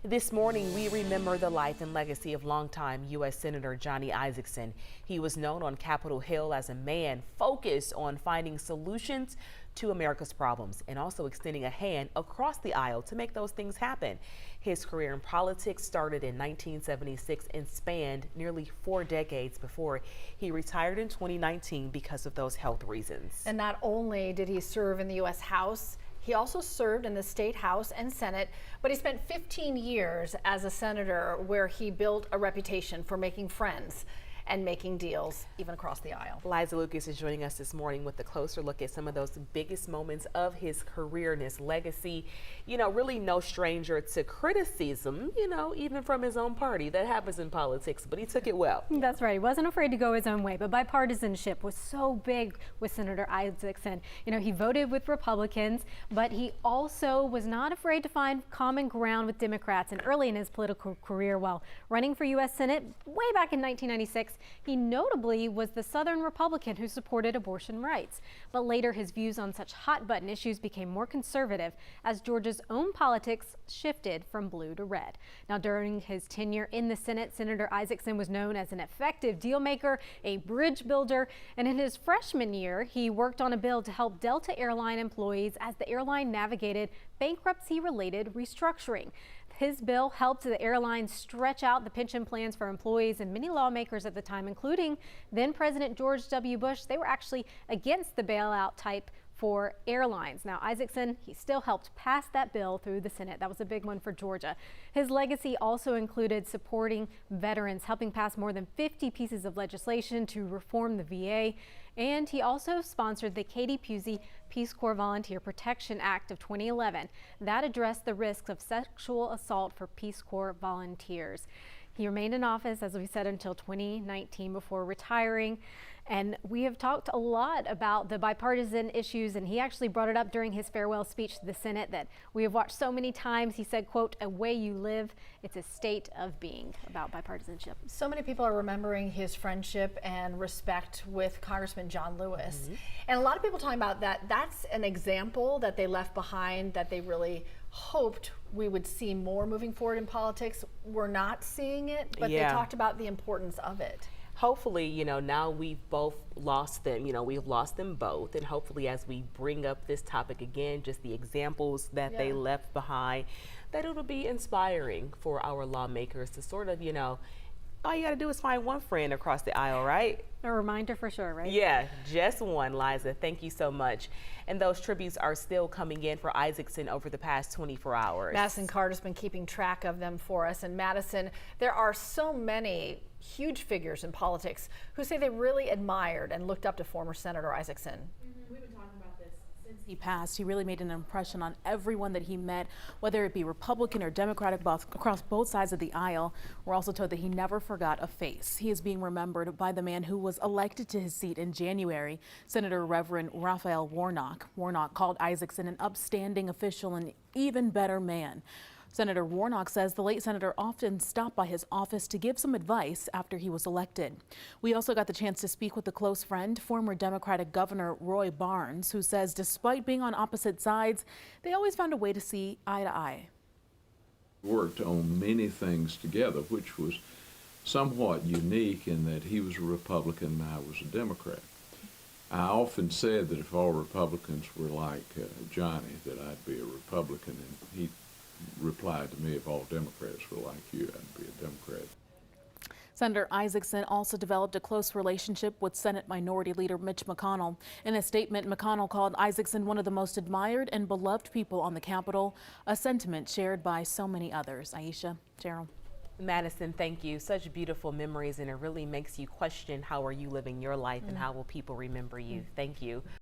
This morning, we remember the life and legacy of longtime U.S. Senator Johnny Isakson. He was known on Capitol Hill as a man focused on finding solutions to America's problems and also extending a hand across the aisle to make those things happen. His career in politics started in 1976 and spanned nearly 4 decades before he retired in 2019 because of those health reasons. And not only did he serve in the U.S. House, he also served in the state House and Senate, but he spent 15 years as a senator where he built a reputation for making friends and making deals even across the aisle. Liza Lucas is joining us this morning with a closer look at some of those biggest moments of his career and his legacy. You know, really no stranger to criticism, even from his own party. That happens in politics, but he took it well. That's right. He wasn't afraid to go his own way, but bipartisanship was so big with Senator Isakson. He voted with Republicans, but he also was not afraid to find common ground with Democrats. And early in his political career, while running for U.S. Senate way back in 1996, he notably was the Southern Republican who supported abortion rights. But later, his views on such hot-button issues became more conservative as Georgia's own politics shifted from blue to red. Now, during his tenure in the Senate, Senator Isakson was known as an effective deal maker, a bridge builder, and in his freshman year, he worked on a bill to help Delta airline employees as the airline navigated bankruptcy-related restructuring. His bill helped the airline stretch out the pension plans for employees, and many lawmakers at the time, including then President George W. Bush, they were actually against the bailout type for airlines. Now, Isakson, he still helped pass that bill through the Senate. That was a big one for Georgia. His legacy also included supporting veterans, helping pass more than 50 pieces of legislation to reform the VA. And he also sponsored the Katie Pusey Peace Corps Volunteer Protection Act of 2011 that addressed the risks of sexual assault for Peace Corps volunteers. He remained in office, as we said, until 2019 before retiring. And we have talked a lot about the bipartisan issues, and he actually brought it up during his farewell speech to the Senate that we have watched so many times. He said, quote, "A way you live, it's a state of being," about bipartisanship. So many people are remembering his friendship and respect with Congressman John Lewis. And a lot of people talking about that. That's an example that they left behind that they really hoped we would see more moving forward in politics. We're not seeing it, but they talked about the importance of it. Hopefully, now we've both lost them. We've lost them both. And hopefully, as we bring up this topic again, just the examples that they left behind, that it'll be inspiring for our lawmakers to sort of, all you got to do is find one friend across the aisle, right? A reminder for sure, right? Yeah, just one, Liza. Thank you so much. And those tributes are still coming in for Isakson over the past 24 hours. Madison Carter's been keeping track of them for us. And Madison, there are so many huge figures in politics who say they really admired and looked up to former Senator Isakson. We've been talking about this since he passed. He really made an impression on everyone that he met, whether it be Republican or Democratic, across both sides of the aisle. We're also told that he never forgot a face. He is being remembered by the man who was elected to his seat in January, Senator Reverend Raphael Warnock. Warnock called Isakson an upstanding official and even better man. Senator Warnock says the late senator often stopped by his office to give some advice after he was elected. We also got the chance to speak with a close friend, former Democratic Governor Roy Barnes, who says despite being on opposite sides, they always found a way to see eye to eye. Worked on many things together, which was somewhat unique in that he was a Republican and I was a Democrat. I often said that if all Republicans were like Johnny, that I'd be a Republican, and he replied to me, if all Democrats were like you, I'd be a Democrat. Senator Isakson also developed a close relationship with Senate Minority Leader Mitch McConnell. In a statement, McConnell called Isakson one of the most admired and beloved people on the Capitol, a sentiment shared by so many others. Aisha, Cheryl. Madison, thank you. Such beautiful memories, and it really makes you question how are you living your life and how will people remember you. Thank you.